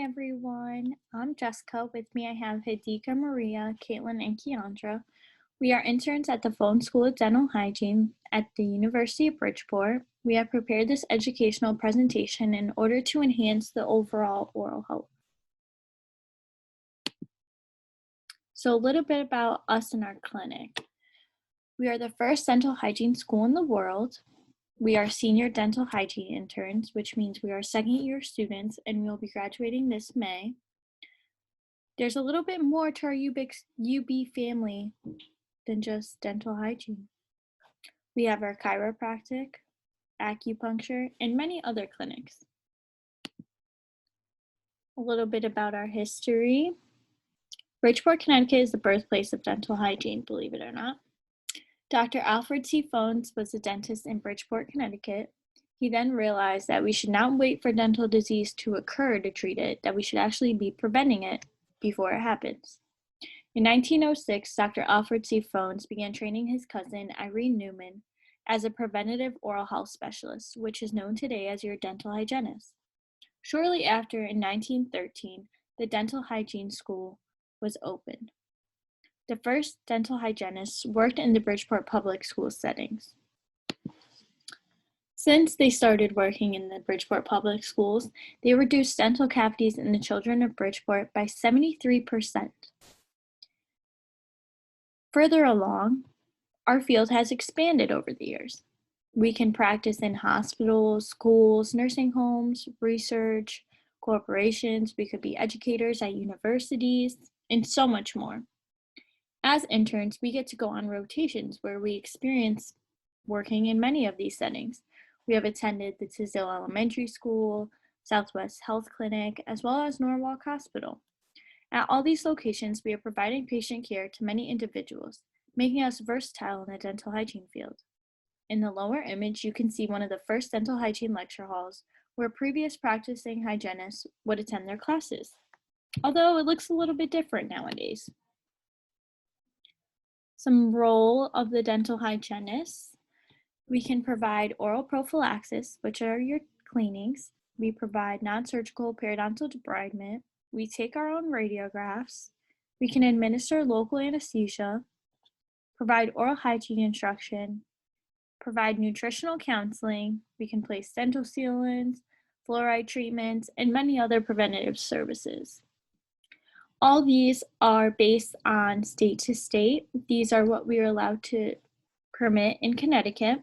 everyone. I'm Jessica. With me, I have Hidika, Maria, Caitlin, and Keandra. We are interns at the Phone School of Dental Hygiene at the University of Bridgeport. We have prepared this educational presentation in order to enhance the overall oral health. So a little bit about us and our clinic. We are the first dental hygiene school in the world. We are senior dental hygiene interns, which means we are second-year students, and we will be graduating this May. There's a little bit more to our UB family than just dental hygiene. We have our chiropractic, acupuncture, and many other clinics. A little bit about our history. Bridgeport, Connecticut is the birthplace of dental hygiene, believe it or not. Dr. Alfred C. Phones was a dentist in Bridgeport, Connecticut. He then realized that we should not wait for dental disease to occur to treat it, that we should actually be preventing it before it happens. In 1906, Dr. Alfred C. Phones began training his cousin, Irene Newman, as a preventative oral health specialist, which is known today as your dental hygienist. Shortly after, in 1913, the dental hygiene school was opened. The first dental hygienists worked in the Bridgeport public school settings. Since they started working in the Bridgeport public schools, they reduced dental cavities in the children of Bridgeport by 73%. Further along, our field has expanded over the years. We can practice in hospitals, schools, nursing homes, research, corporations. We could be educators at universities, and so much more. As interns, we get to go on rotations where we experience working in many of these settings. We have attended the Tisdale Elementary School, Southwest Health Clinic, as well as Norwalk Hospital. At all these locations, we are providing patient care to many individuals, making us versatile in the dental hygiene field. In the lower image, you can see one of the first dental hygiene lecture halls where previous practicing hygienists would attend their classes, although it looks a little bit different nowadays. Some role of the dental hygienist. We can provide oral prophylaxis, which are your cleanings. We provide non-surgical periodontal debridement. We take our own radiographs. We can administer local anesthesia, provide oral hygiene instruction, provide nutritional counseling. We can place dental sealants, fluoride treatments, and many other preventative services. All these are based on state to state. These are what we are allowed to permit in Connecticut.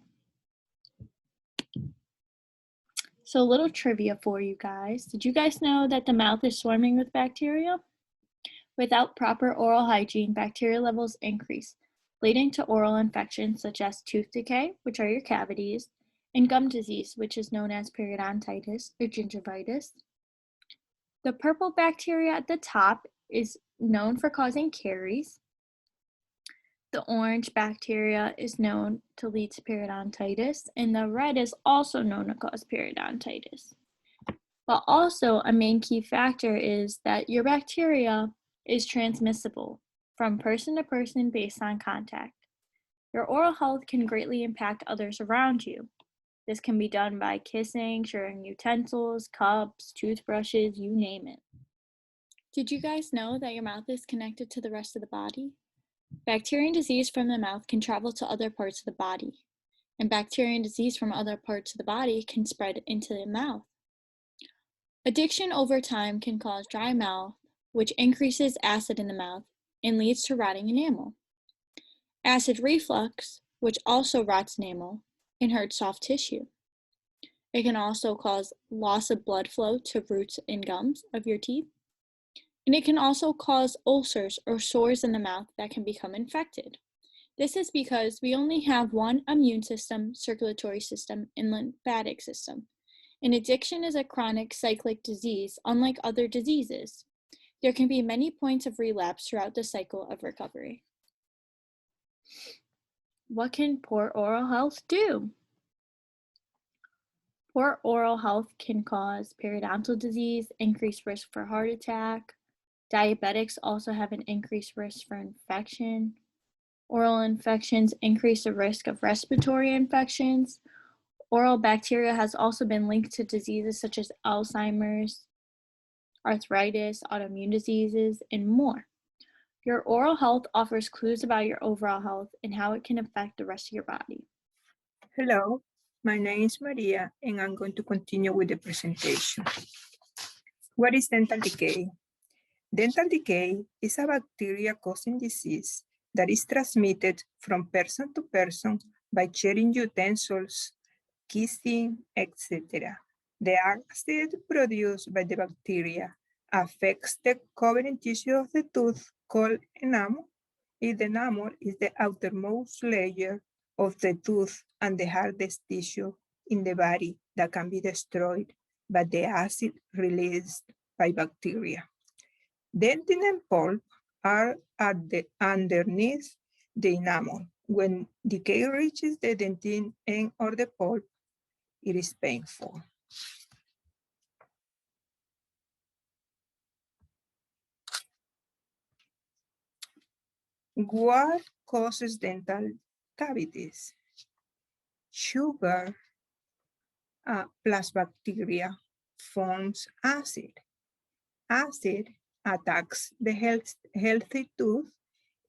So a little trivia for you guys. Did you guys know that the mouth is swarming with bacteria? Without proper oral hygiene, bacteria levels increase, leading to oral infections such as tooth decay, which are your cavities, and gum disease, which is known as periodontitis or gingivitis. The purple bacteria at the top is known for causing caries. The orange bacteria is known to lead to periodontitis, and the red is also known to cause periodontitis. But also, a main key factor is that your bacteria is transmissible from person to person based on contact. Your oral health can greatly impact others around you. This can be done by kissing, sharing utensils, cups, toothbrushes, you name it. Did you guys know that your mouth is connected to the rest of the body? Bacteria and disease from the mouth can travel to other parts of the body, and bacteria and disease from other parts of the body can spread into the mouth. Addiction over time can cause dry mouth, which increases acid in the mouth and leads to rotting enamel. Acid reflux, which also rots enamel and hurts soft tissue. It can also cause loss of blood flow to roots and gums of your teeth. And it can also cause ulcers or sores in the mouth that can become infected. This is because we only have one immune system, circulatory system, and lymphatic system. And addiction is a chronic cyclic disease, unlike other diseases. There can be many points of relapse throughout the cycle of recovery. What can poor oral health do? Poor oral health can cause periodontal disease, increased risk for heart attack. Diabetics also have an increased risk for infection. Oral infections increase the risk of respiratory infections. Oral bacteria has also been linked to diseases such as Alzheimer's. arthritis, autoimmune diseases, and more. Your oral health offers clues about your overall health and how it can affect the rest of your body. Hello, my name is Maria, and I'm going to continue with the presentation. What is dental decay? Dental decay is a bacteria-causing disease that is transmitted from person to person by sharing utensils, kissing, etc. The acid produced by the bacteria affects the covering tissue of the tooth called enamel. The enamel is the outermost layer of the tooth and the hardest tissue in the body that can be destroyed by the acid released by bacteria. Dentin and pulp are underneath the enamel. When decay reaches the dentin end or the pulp, it is painful. What causes dental cavities? Sugar plus bacteria forms acid. Acid attacks the healthy tooth,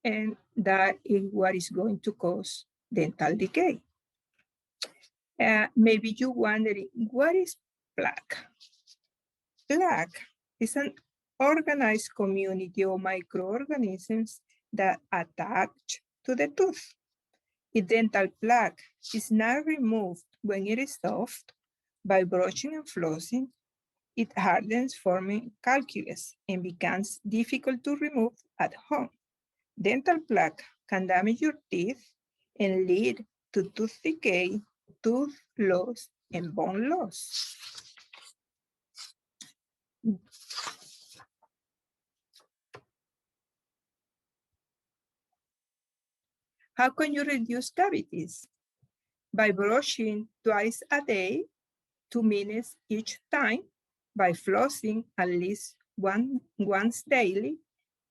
and that is what is going to cause dental decay. Maybe you're wondering, what is plaque? Plaque is an organized community of microorganisms that attach to the tooth. If dental plaque is not removed when it is soft, by brushing and flossing, it hardens, forming calculus and becomes difficult to remove at home. Dental plaque can damage your teeth and lead to tooth decay, tooth loss, and bone loss. How can you reduce cavities? By brushing twice a day, 2 minutes each time, by flossing at least once daily,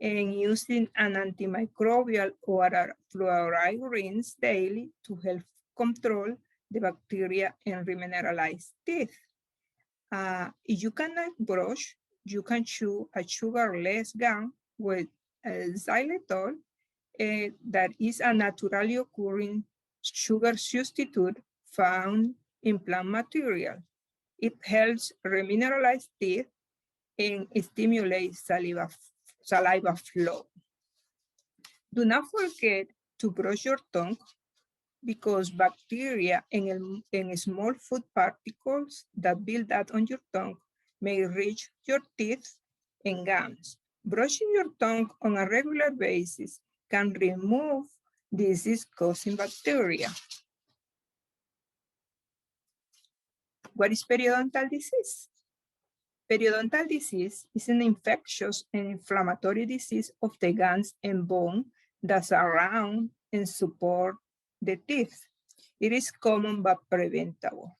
and using an antimicrobial or a fluoride rinse daily to help control the bacteria and remineralize teeth. If you cannot brush, you can chew a sugarless gum with xylitol that is a naturally occurring sugar substitute found in plant material. It helps remineralize teeth and stimulates saliva flow. Do not forget to brush your tongue because bacteria and small food particles that build up on your tongue may reach your teeth and gums. Brushing your tongue on a regular basis can remove disease-causing bacteria. What is periodontal disease? Periodontal disease is an infectious and inflammatory disease of the gums and bone that surround and support the teeth. It is common but preventable.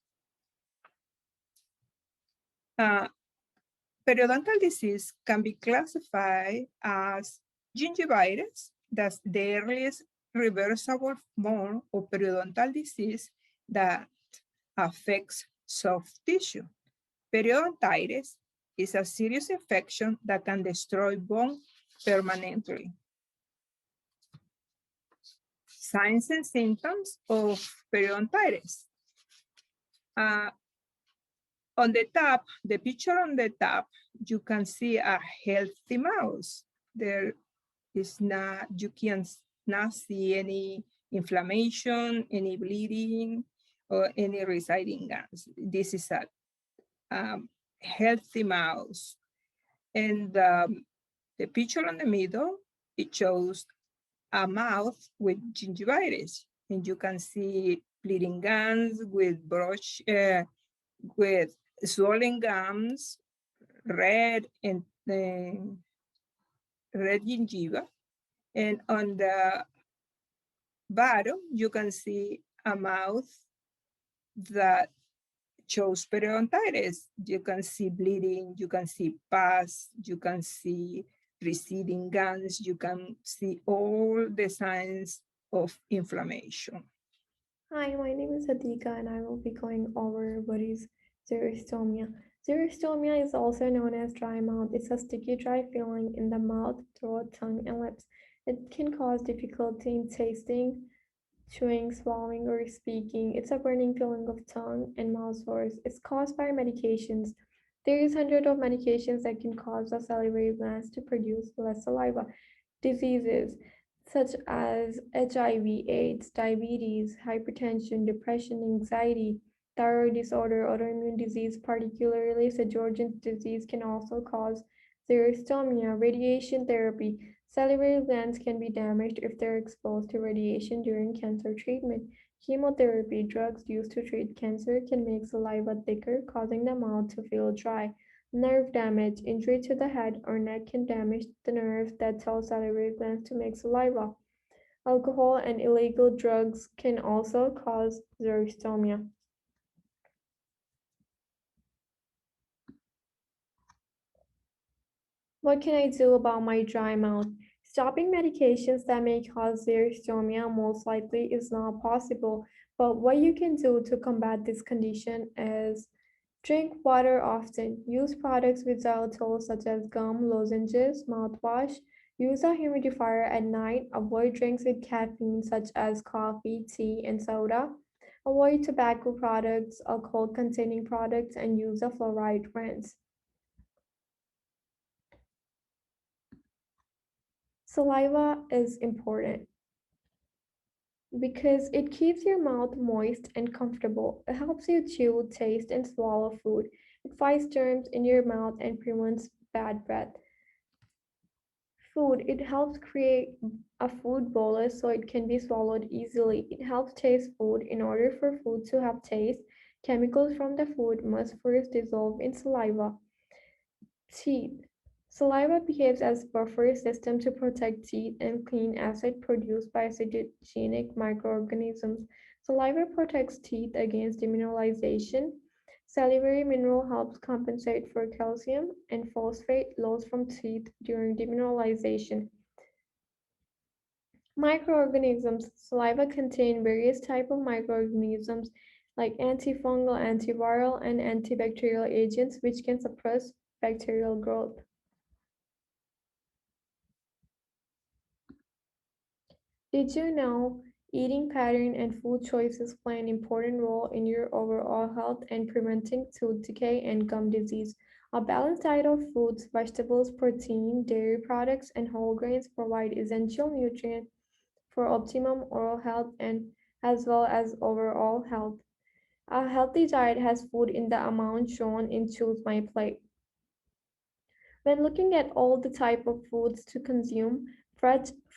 Periodontal disease can be classified as gingivitis, that's the earliest reversible form of periodontal disease that affects soft tissue. Periodontitis is a serious infection that can destroy bone permanently. Signs and symptoms of periodontitis. On the top, the picture on the top, you can see a healthy mouse. There is not, you can not see any inflammation, any bleeding, or any residing gums. This is a healthy mouse. And the picture on the middle, it shows a mouth with gingivitis. And you can see bleeding gums with with swollen gums, red and red gingiva. And on the bottom, you can see a mouth that shows periodontitis. You can see bleeding, you can see pus, you can see receding gums, you can see all the signs of inflammation. Hi, my name is Atika and I will be going over what is xerostomia. Xerostomia is also known as dry mouth. It's a sticky, dry feeling in the mouth, throat, tongue, and lips. It can cause difficulty in tasting, chewing, swallowing, or speaking. It's a burning feeling of tongue and mouth sores. It's caused by medications. There is hundreds of medications that can cause the salivary glands to produce less saliva. Diseases such as HIV, AIDS, diabetes, hypertension, depression, anxiety, thyroid disorder, autoimmune disease, particularly Sjogren's disease, can also cause xerostomia. Radiation therapy. Salivary glands can be damaged if they're exposed to radiation during cancer treatment. Chemotherapy, drugs used to treat cancer, can make saliva thicker, causing the mouth to feel dry. Nerve damage. Injury to the head or neck can damage the nerves that tell salivary glands to make saliva. Alcohol and illegal drugs can also cause xerostomia. What can I do about my dry mouth? Stopping medications that may cause xerostomia most likely is not possible, but what you can do to combat this condition is drink water often. Use products with xylitol such as gum, lozenges, mouthwash. Use a humidifier at night. Avoid drinks with caffeine such as coffee, tea, and soda. Avoid tobacco products, alcohol containing products, and use a fluoride rinse. Saliva is important because it keeps your mouth moist and comfortable. It helps you chew, taste, and swallow food. It fights germs in your mouth and prevents bad breath. Food, it helps create a food bolus so it can be swallowed easily. It helps taste food. In order for food to have taste, chemicals from the food must first dissolve in saliva. Teeth. Saliva behaves as buffer system to protect teeth and clean acid produced by acidogenic microorganisms. Saliva protects teeth against demineralization. Salivary mineral helps compensate for calcium and phosphate loss from teeth during demineralization. Microorganisms. Saliva contain various types of microorganisms like antifungal, antiviral, and antibacterial agents which can suppress bacterial growth. Did you know eating pattern and food choices play an important role in your overall health and preventing tooth decay and gum disease? A balanced diet of fruits, vegetables, protein, dairy products, and whole grains provide essential nutrients for optimum oral health and as well as overall health. A healthy diet has food in the amount shown in Choose My Plate. When looking at all the type of foods to consume,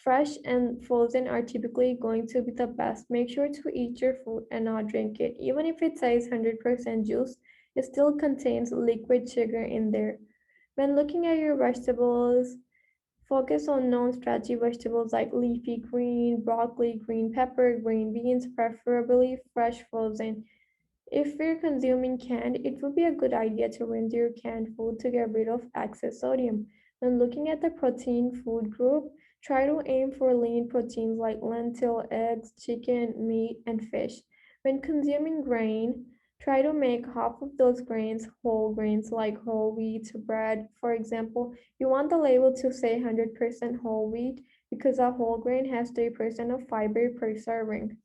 fresh and frozen are typically going to be the best. Make sure to eat your food and not drink it. Even if it says 100% juice, it still contains liquid sugar in there. When looking at your vegetables, focus on non-starchy vegetables like leafy green, broccoli, green pepper, green beans, preferably fresh frozen. If you're consuming canned, it would be a good idea to rinse your canned food to get rid of excess sodium. When looking at the protein food group, try to aim for lean proteins like lentil, eggs, chicken, meat, and fish. When consuming grain, try to make half of those grains whole grains like whole wheat bread. For example, you want the label to say 100% whole wheat because a whole grain has 3% of fiber per serving.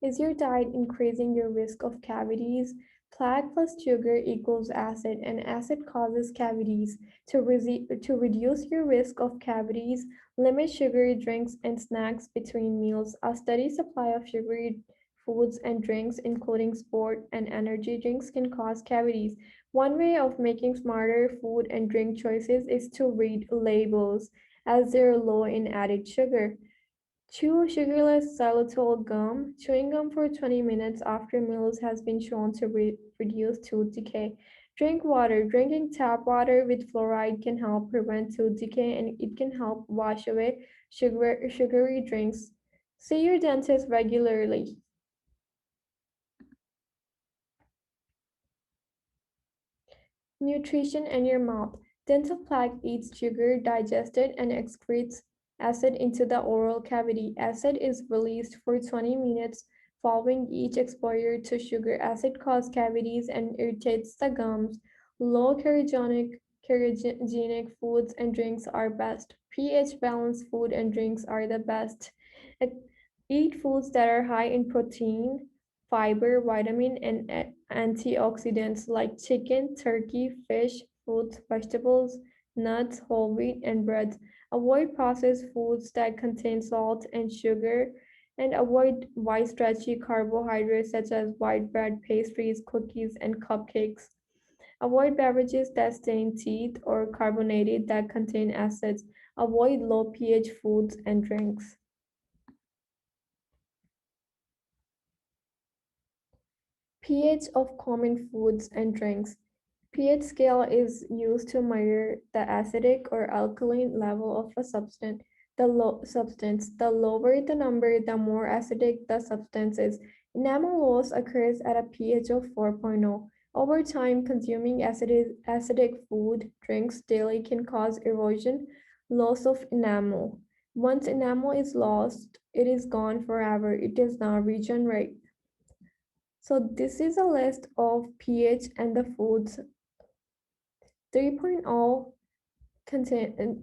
Is your diet increasing your risk of cavities? Plaque plus sugar equals acid, and acid causes cavities. To reduce your risk of cavities, limit sugary drinks and snacks between meals. A steady supply of sugary foods and drinks, including sport and energy drinks, can cause cavities. One way of making smarter food and drink choices is to read labels, as they're low in added sugar. Chew sugarless xylitol gum. Chewing gum for 20 minutes after meals has been shown to reduce tooth decay. Drink water. Drinking tap water with fluoride can help prevent tooth decay and it can help wash away sugary drinks. See your dentist regularly. Nutrition in your mouth. Dental plaque eats sugar, digests it, and excretes acid into the oral cavity. Acid is released for 20 minutes following each exposure to sugar acid causes cavities and irritates the gums. Low carcinogenic foods and drinks are best. pH balanced food and drinks are the best. E- Eat foods that are high in protein, fiber, vitamin, and antioxidants like chicken, turkey, fish, fruits, vegetables, nuts, whole wheat, and bread. Avoid processed foods that contain salt and sugar, and avoid white stretchy carbohydrates such as white bread, pastries, cookies, and cupcakes. Avoid beverages that stain teeth or carbonated that contain acids. Avoid low pH foods and drinks. pH of common foods and drinks. pH scale is used to measure the acidic or alkaline level of a substance. The lower the number, the more acidic the substance is. Enamel loss occurs at a pH of 4.0. Over time, consuming acidic food drinks daily can cause erosion, loss of enamel. Once enamel is lost, it is gone forever. It does not regenerate. So this is a list of pH and the foods. 3.0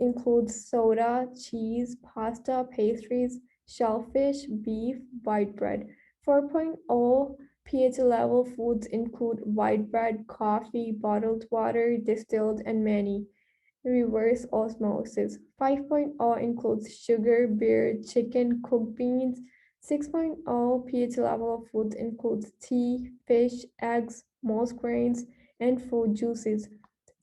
includes soda, cheese, pasta, pastries, shellfish, beef, white bread. 4.0 pH level foods include white bread, coffee, bottled water, distilled, and many. Reverse osmosis. 5.0 includes sugar, beer, chicken, cooked beans. 6.0 pH level of foods includes tea, fish, eggs, most grains, and fruit juices.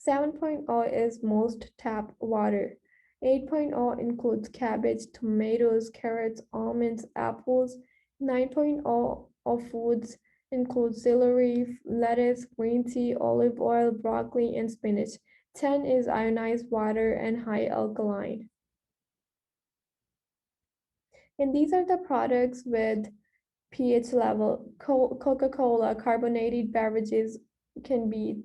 7.0 is most tap water. 8.0 includes cabbage, tomatoes, carrots, almonds, apples. 9.0 of foods includes celery, lettuce, green tea, olive oil, broccoli, and spinach. 10 is ionized water and high alkaline. And these are the products with pH level. Coca-Cola carbonated beverages can be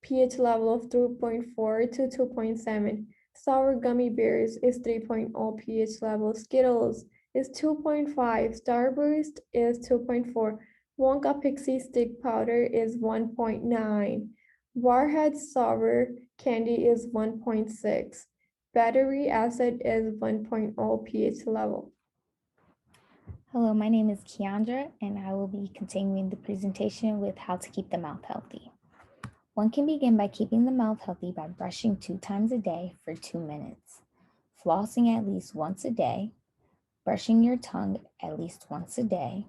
pH level of 2.4 to 2.7. Sour gummy bears is 3.0 pH level. Skittles is 2.5. Starburst is 2.4. Wonka Pixie Stick Powder is 1.9. Warhead Sour Candy is 1.6. Battery acid is 1.0 pH level. Hello, my name is Keandra, and I will be continuing the presentation with how to keep the mouth healthy. One can begin by keeping the mouth healthy by brushing 2 times a day for 2 minutes, flossing at least once a day, brushing your tongue at least once a day,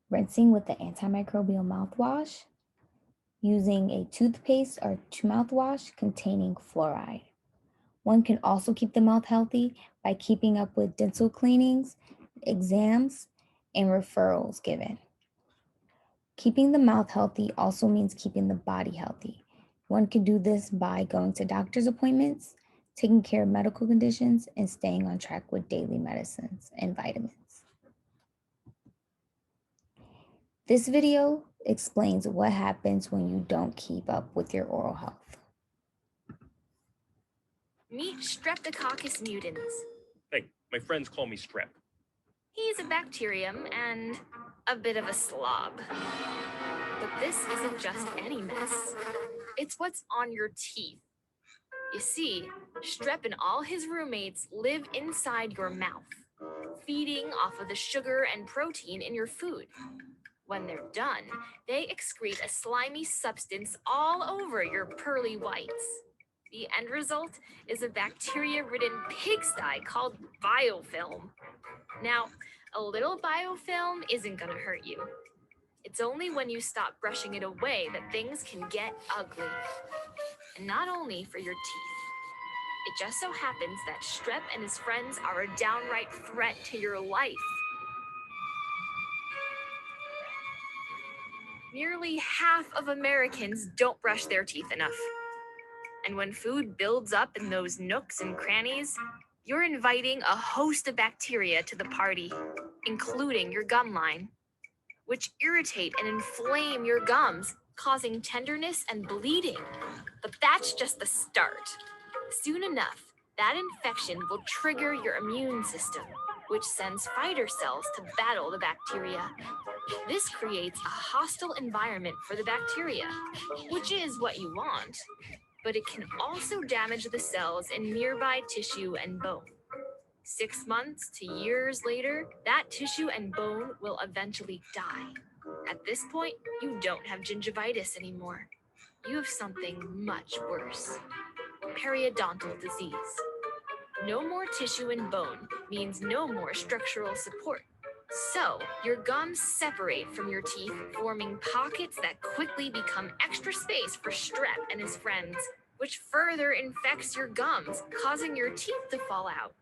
rinsing with the antimicrobial mouthwash, using a toothpaste or mouthwash containing fluoride. One can also keep the mouth healthy by keeping up with dental cleanings, exams, and referrals given. Keeping the mouth healthy also means keeping the body healthy. One can do this by going to doctor's appointments, taking care of medical conditions, and staying on track with daily medicines and vitamins. This video explains what happens when you don't keep up with your oral health. Meet Streptococcus mutans. Hey, my friends call me Strep. He's a bacterium and a bit of a slob. But this isn't just any mess. It's what's on your teeth. You see, Strep and all his roommates live inside your mouth, feeding off of the sugar and protein in your food. When they're done, they excrete a slimy substance all over your pearly whites. The end result is a bacteria-ridden pigsty called biofilm. Now, a little biofilm isn't gonna hurt you. It's only when you stop brushing it away that things can get ugly. And not only for your teeth. It just so happens that Strep and his friends are a downright threat to your life. Nearly half of Americans don't brush their teeth enough. And when food builds up in those nooks and crannies, you're inviting a host of bacteria to the party, including your gum line, which irritate and inflame your gums, causing tenderness and bleeding. But that's just the start. Soon enough, that infection will trigger your immune system, which sends fighter cells to battle the bacteria. This creates a hostile environment for the bacteria, which is what you want, but it can also damage the cells in nearby tissue and bone. 6 months to years later, that tissue and bone will eventually die. At this point, you don't have gingivitis anymore. You have something much worse: periodontal disease. No more tissue and bone means no more structural support. So, your gums separate from your teeth, forming pockets that quickly become extra space for Strep and his friends, which further infects your gums, causing your teeth to fall out.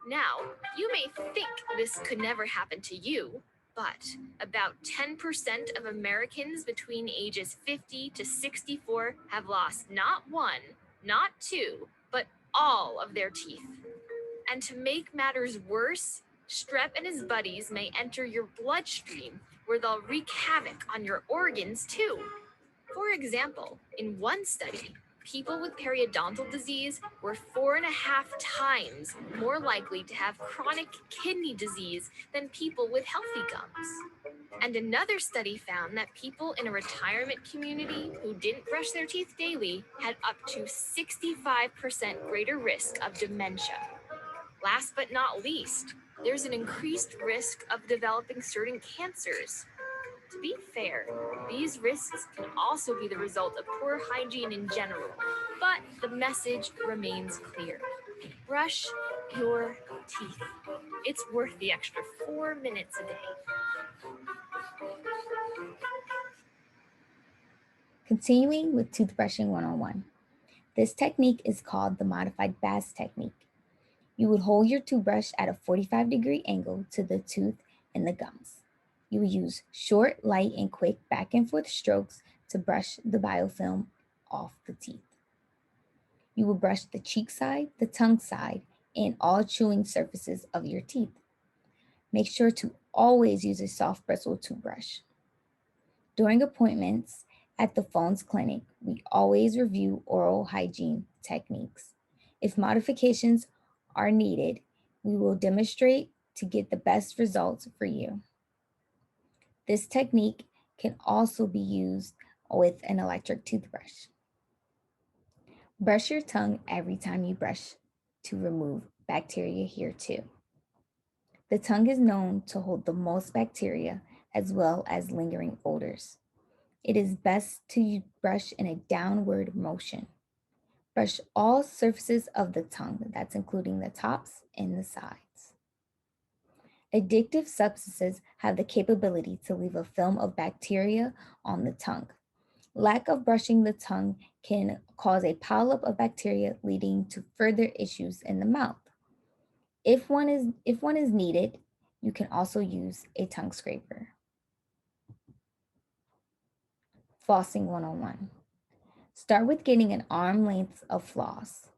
Now, you may think this could never happen to you, but about 10% of Americans between ages 50 to 64 have lost not one, not two, but all of their teeth. And to make matters worse, Strep and his buddies may enter your bloodstream, where they'll wreak havoc on your organs too. For example, in one study, people with periodontal disease were 4.5 times more likely to have chronic kidney disease than people with healthy gums. And another study found that people in a retirement community who didn't brush their teeth daily had up to 65% greater risk of dementia. Last but not least, there's an increased risk of developing certain cancers. To be fair, these risks can also be the result of poor hygiene in general, but the message remains clear. Brush your teeth. It's worth the extra 4 minutes a day. Continuing with toothbrushing 101. This technique is called the modified Bass technique. You would hold your toothbrush at a 45-degree angle to the tooth and the gums. You will use short, light, and quick back and forth strokes to brush the biofilm off the teeth. You will brush the cheek side, the tongue side, and all chewing surfaces of your teeth. Make sure to always use a soft bristle toothbrush. During appointments at the Phones Clinic, we always review oral hygiene techniques. If modifications are needed, we will demonstrate to get the best results for you. This technique can also be used with an electric toothbrush. Brush your tongue every time you brush to remove bacteria here too. The tongue is known to hold the most bacteria as well as lingering odors. It is best to brush in a downward motion. Brush all surfaces of the tongue, that's including the tops and the sides. Addictive substances have the capability to leave a film of bacteria on the tongue. Lack of brushing the tongue can cause a pileup of bacteria, leading to further issues in the mouth. If one is needed, you can also use a tongue scraper. Flossing 101. Start with getting an arm length of floss.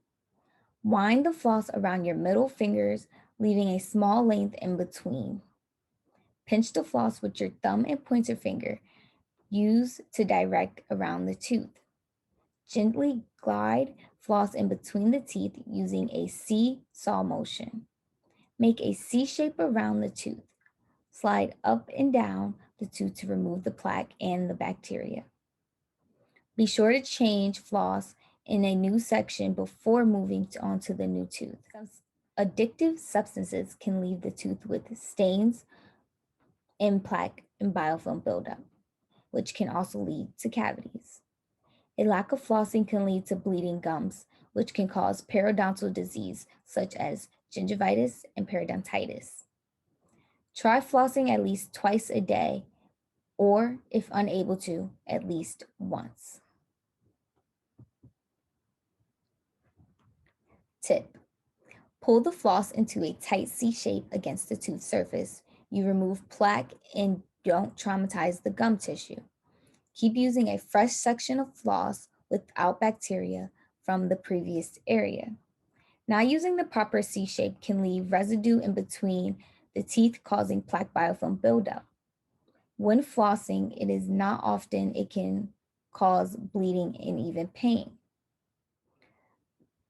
Wind the floss around your middle fingers, leaving a small length in between. Pinch the floss with your thumb and pointer finger. Use to direct around the tooth. Gently glide floss in between the teeth using a seesaw motion. Make a C shape around the tooth. Slide up and down the tooth to remove the plaque and the bacteria. Be sure to change floss in a new section before moving onto the new tooth. Addictive substances can leave the tooth with stains and plaque and biofilm buildup, which can also lead to cavities. A lack of flossing can lead to bleeding gums, which can cause periodontal disease such as gingivitis and periodontitis. Try flossing at least twice a day, or if unable to, at least once. Tip: pull the floss into a tight C shape against the tooth surface. You remove plaque and don't traumatize the gum tissue. Keep using a fresh section of floss without bacteria from the previous area. Not using the proper C shape can leave residue in between the teeth, causing plaque biofilm buildup. When flossing, it is not often it can cause bleeding and even pain.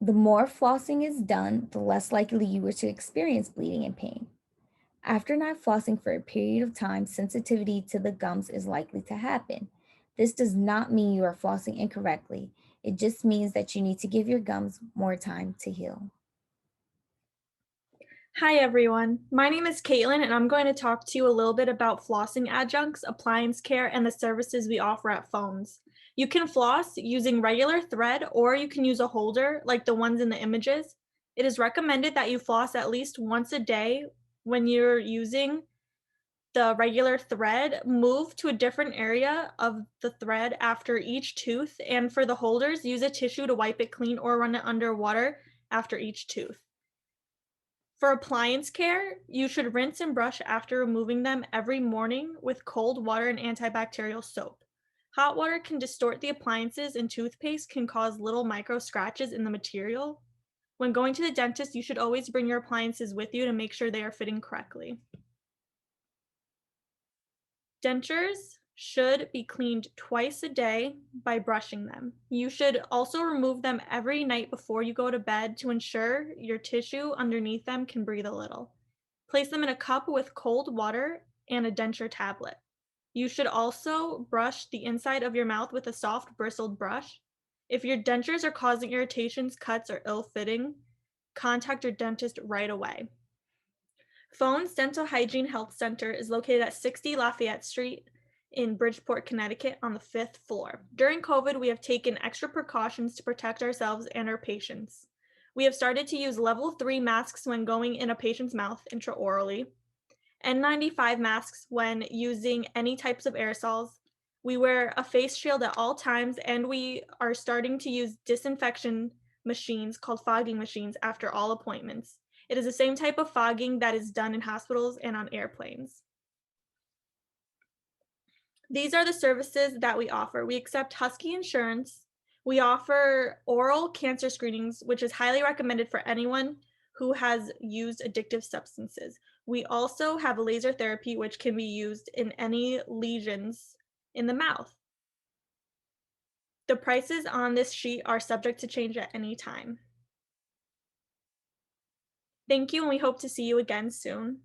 The more flossing is done, the less likely you are to experience bleeding and pain. After not flossing for a period of time, sensitivity to the gums is likely to happen. This does not mean you are flossing incorrectly. It just means that you need to give your gums more time to heal. Hi everyone, my name is Caitlin and I'm going to talk to you a little bit about flossing adjuncts, appliance care, and the services we offer at Phones. You can floss using regular thread or you can use a holder like the ones in the images. It is recommended that you floss at least once a day. When you're using the regular thread, move to a different area of the thread after each tooth, and for the holders, use a tissue to wipe it clean or run it under water after each tooth. For appliance care, you should rinse and brush after removing them every morning with cold water and antibacterial soap. Hot water can distort the appliances and toothpaste can cause little micro scratches in the material. When going to the dentist, you should always bring your appliances with you to make sure they are fitting correctly. Dentures should be cleaned twice a day by brushing them. You should also remove them every night before you go to bed to ensure your tissue underneath them can breathe a little. Place them in a cup with cold water and a denture tablet. You should also brush the inside of your mouth with a soft bristled brush. If your dentures are causing irritations, cuts, or ill-fitting, contact your dentist right away. Phones Dental Hygiene Health Center is located at 60 Lafayette Street in Bridgeport, Connecticut on the 5th floor. During COVID, we have taken extra precautions to protect ourselves and our patients. We have started to use level 3 masks when going in a patient's mouth intraorally, N95 masks when using any types of aerosols. We wear a face shield at all times, and we are starting to use disinfection machines called fogging machines after all appointments. It is the same type of fogging that is done in hospitals and on airplanes. These are the services that we offer. We accept Husky Insurance. We offer oral cancer screenings, which is highly recommended for anyone who has used addictive substances. We also have laser therapy, which can be used in any lesions in the mouth. The prices on this sheet are subject to change at any time. Thank you, and we hope to see you again soon.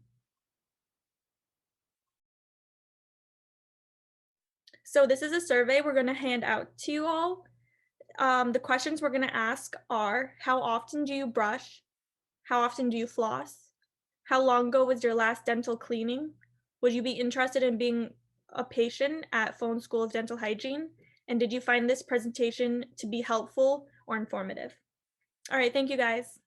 So this is a survey we're going to hand out to you all. The questions we're going to ask are, how often do you brush? How often do you floss? How long ago was your last dental cleaning? Would you be interested in being a patient at Phone School of Dental Hygiene? And did you find this presentation to be helpful or informative? All right, thank you guys.